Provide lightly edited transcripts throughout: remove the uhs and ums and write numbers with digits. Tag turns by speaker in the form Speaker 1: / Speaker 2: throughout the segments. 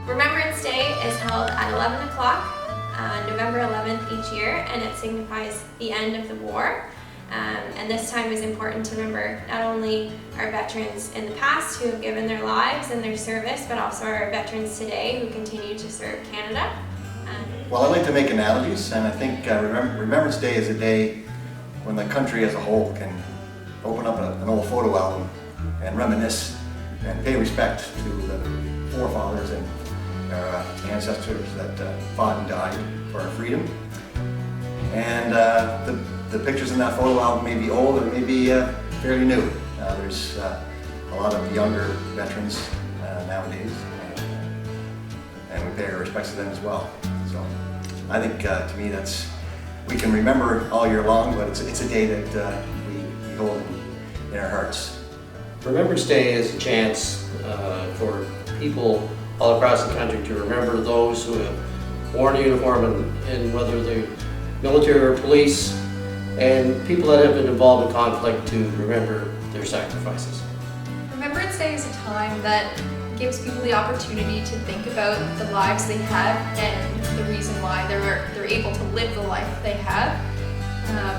Speaker 1: Remembrance Day is held at 11 o'clock on November 11th each year, and it signifies the end of the war. And this time is important to remember not only our veterans in the past who have given their lives and their service, but also our veterans today who continue to serve Canada.
Speaker 2: Well, I like to make analogies, and I think Remembrance Day is a day when the country as a whole can open up an old photo album and reminisce and pay respect to the forefathers and our ancestors that fought and died for our freedom. And the pictures in that photo album may be old or may be fairly new. There's a lot of younger veterans nowadays, and we pay our respects to them as well. So I think to me we can remember all year long, but it's a day that we hold in our hearts.
Speaker 3: Remembrance Day is a chance for people all across the country to remember those who have worn a uniform in whether they're military or police, and people that have been involved in conflict to remember their sacrifices.
Speaker 4: Remembrance Day is a time that gives people the opportunity to think about the lives they have and the reason why they're able to live the life they have.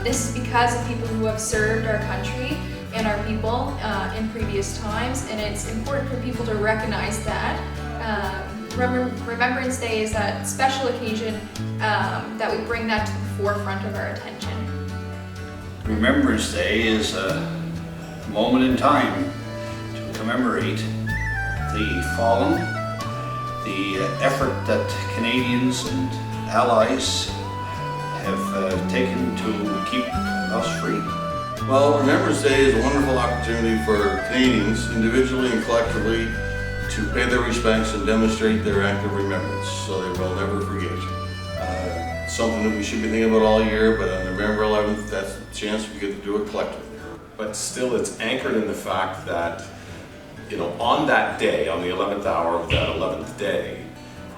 Speaker 4: This is because of people who have served our country and our people in previous times, and it's important for people to recognize that. Remembrance Day is that special occasion that we bring that to the forefront of our attention.
Speaker 5: Remembrance Day is a moment in time to commemorate the fallen, the effort that Canadians and allies have taken to keep us free.
Speaker 6: Well, Remembrance Day is a wonderful opportunity for Canadians, individually and collectively, to pay their respects and demonstrate their act of remembrance so they will never forget. Something that we should be thinking about all year, but on November 11th, that's the chance we get to do it collectively.
Speaker 7: But still, it's anchored in the fact that, you know, on that day, on the 11th hour of that 11th day,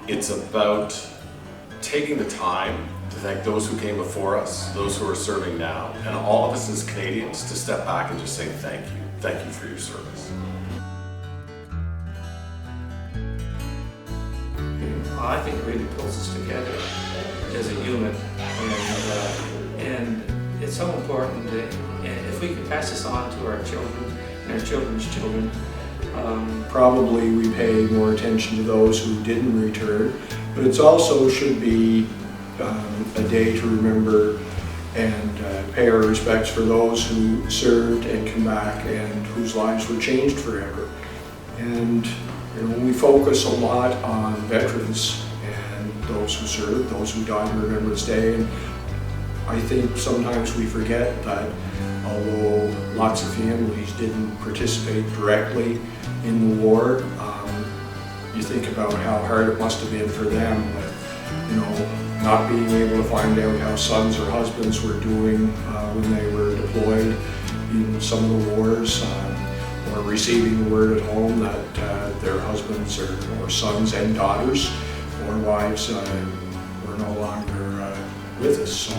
Speaker 7: it's about taking the time to thank those who came before us, those who are serving now, and all of us as Canadians to step back and just say thank you. Thank you for your service.
Speaker 8: I think it really pulls us together as a unit, and it's so important that if we can pass this on to our children and our children's children.
Speaker 9: Probably we pay more attention to those who didn't return, but it also should be a day to remember and pay our respects for those who served and come back and whose lives were changed forever. And you know, we focus a lot on veterans and those who served, those who died on Remembrance Day, and I think sometimes we forget that although lots of families didn't participate directly in the war, you think about how hard it must have been for them with, you know, not being able to find out how sons or husbands were doing when they were deployed in some of the wars, or receiving the word at home that their husbands or sons and daughters or wives were no longer with us. So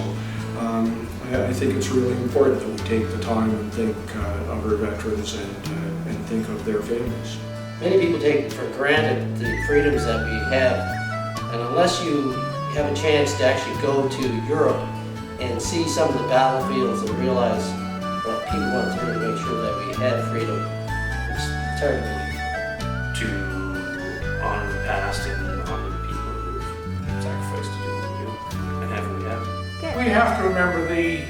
Speaker 9: I think it's really important that we take the time and think of our veterans and think of their families.
Speaker 3: Many people take for granted the freedoms that we have, and unless you have a chance to actually go to Europe and see some of the battlefields and realize what people went through to make sure that we had freedom, it's hard to believe.
Speaker 8: To honor the past and honor the people who've sacrificed to do what we do, and have what we have.
Speaker 10: We have to remember the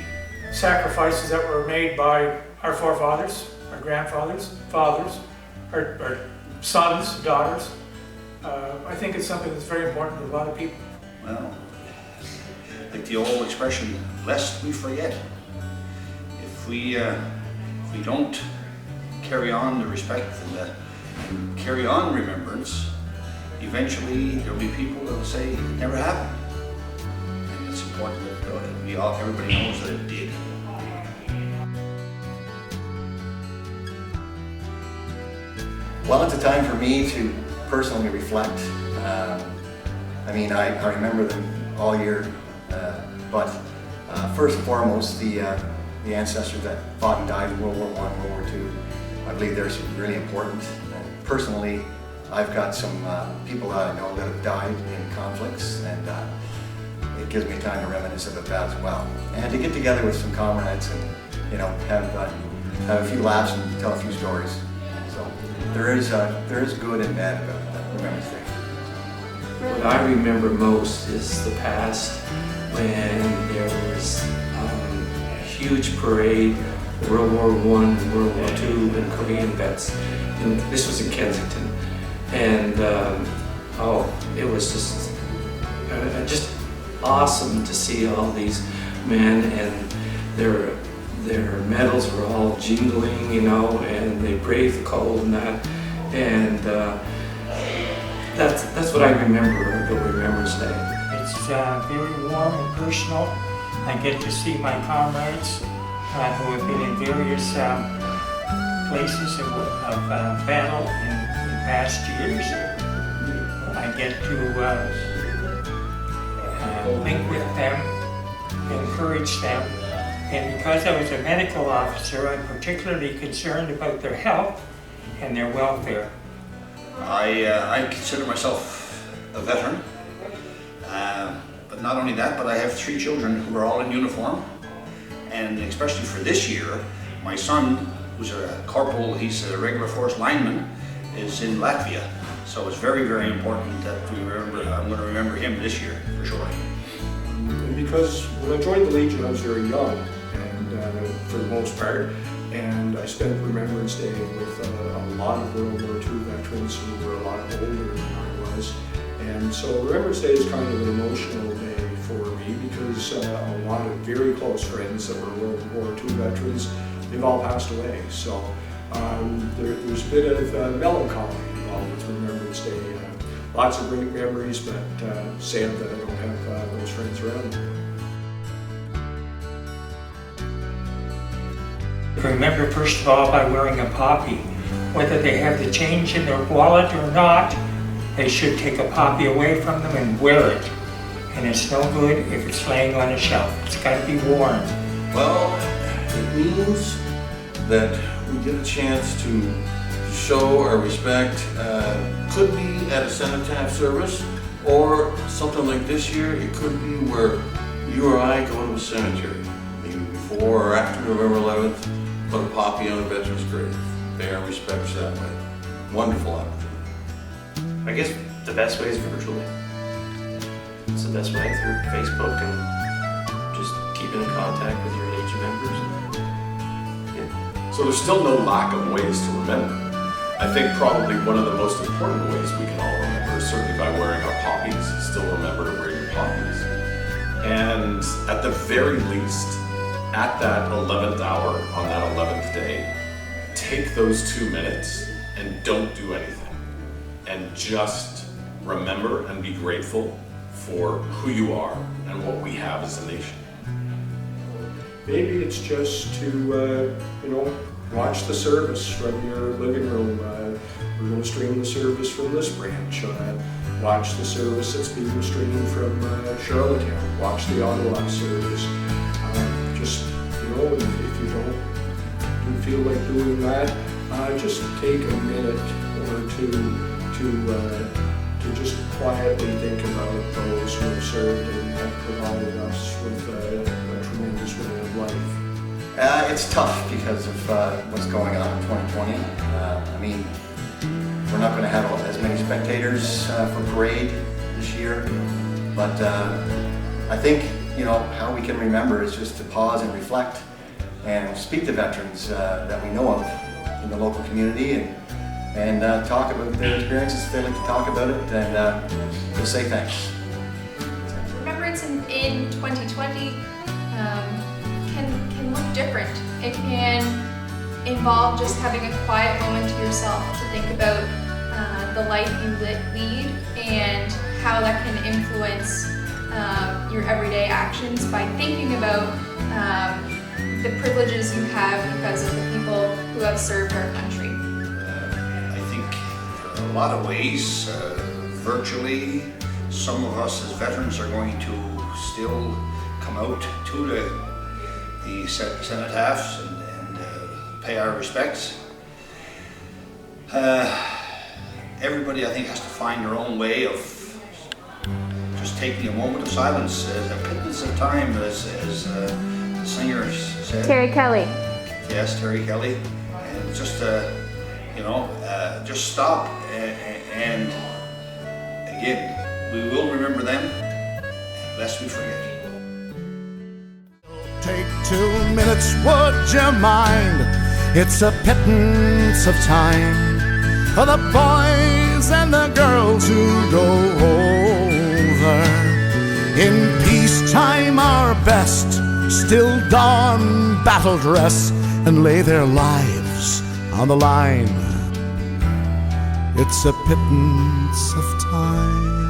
Speaker 10: sacrifices that were made by our forefathers, our grandfathers, fathers, our sons, daughters. I think it's something that's very important to a lot of people.
Speaker 5: Well, like the old expression, lest we forget. If we don't carry on the respect and carry on remembrance, eventually there'll be people that will say it never happened. And it's important that everybody knows that it did.
Speaker 2: Well, it's a time for me to personally reflect. I mean, I remember them all year, but first and foremost, the the ancestors that fought and died in World War I, World War II. I believe they're really important. And personally, I've got some people that I know that have died in conflicts, and it gives me time to reminisce about that as well. And to get together with some comrades and, you know, have a few laughs and tell a few stories. So there is good and bad about Remembrance Day.
Speaker 8: What I remember most is the past, when there was a huge parade, World War I and World War II and Korean vets. And this was in Kensington. And it was just awesome to see all these men, and their medals were all jingling, you know, and they braved the cold and that. And that's what I remember about Remembrance Day.
Speaker 11: It's very warm and personal. I get to see my comrades who have been in various places of battle in past years. I get to link with them, encourage them, and because I was a medical officer, I'm particularly concerned about their health and their welfare.
Speaker 5: I consider myself a veteran, but not only that, but I have 3 children who are all in uniform, and especially for this year, my son, who's a corporal, he's a regular force lineman, is in Latvia. So it's very, very important that we remember. I'm going to remember him this year for sure.
Speaker 9: And because when I joined the Legion, I was very young, and for the most part, and I spent Remembrance Day with a lot of World War II veterans who were a lot older than I was. And so Remembrance Day is kind of an emotional day for me because a lot of very close friends that were World War II veterans, they've all passed away. So there's a bit of melancholy involved with Remembrance Day. Lots of great memories, but sad that I don't have those friends around.
Speaker 11: Remember, first of all, by wearing a poppy. Whether they have the change in their wallet or not, they should take a poppy away from them and wear it. And it's no good if it's laying on a shelf. It's got to be worn.
Speaker 6: Well, it means that we get a chance to show our respect. Could be at a cenotaph service, or something like this year, it could be where you or I go to a cemetery, maybe before or after November 11th, put a poppy on a veteran's grave, pay our respects that way. Wonderful opportunity.
Speaker 12: I guess the best way is virtually. It's the best way through Facebook and just keeping in contact with your Legion members.
Speaker 7: So there's still no lack of ways to remember. I think probably one of the most important ways we can all remember is certainly by wearing our poppies. Still remember to wear your poppies. And at the very least, at that 11th hour on that 11th day, take those 2 minutes and don't do anything. And just remember and be grateful for who you are and what we have as a nation.
Speaker 9: Maybe it's just to, watch the service from your living room. We're going to stream the service from this branch. Watch the service that's being streamed from Charlottetown. Watch the Ottawa service. If you don't feel like doing that, just take a minute or two to just quietly think about those who have served and have provided us with a tremendous way of life.
Speaker 2: It's tough because of what's going on in 2020. I mean, we're not going to have as many spectators for parade this year, but I think how we can remember is just to pause and reflect and speak to veterans that we know of in the local community and talk about their experiences if they like to talk about it, and just say thanks.
Speaker 4: Remembrance in 2020 can look different. It can involve just having a quiet moment to yourself to think about the life you lead and how that can influence your everyday actions by thinking about the privileges you have because of the people who have served our country.
Speaker 5: I think there are a lot of ways. Virtually, some of us as veterans are going to still come out to the cenotaphs and pay our respects. Everybody, I think, has to find their own way of just taking a moment of silence, a pittance of time, as the singers said.
Speaker 1: Terry Kelly.
Speaker 5: Yes, Terry Kelly. And just, just stop. And again, we will remember them, lest we forget.
Speaker 13: Take 2 minutes, would you mind? It's a pittance of time for the boys and the girls who go over. In peacetime our best still don battle dress and lay their lives on the line. It's a pittance of time.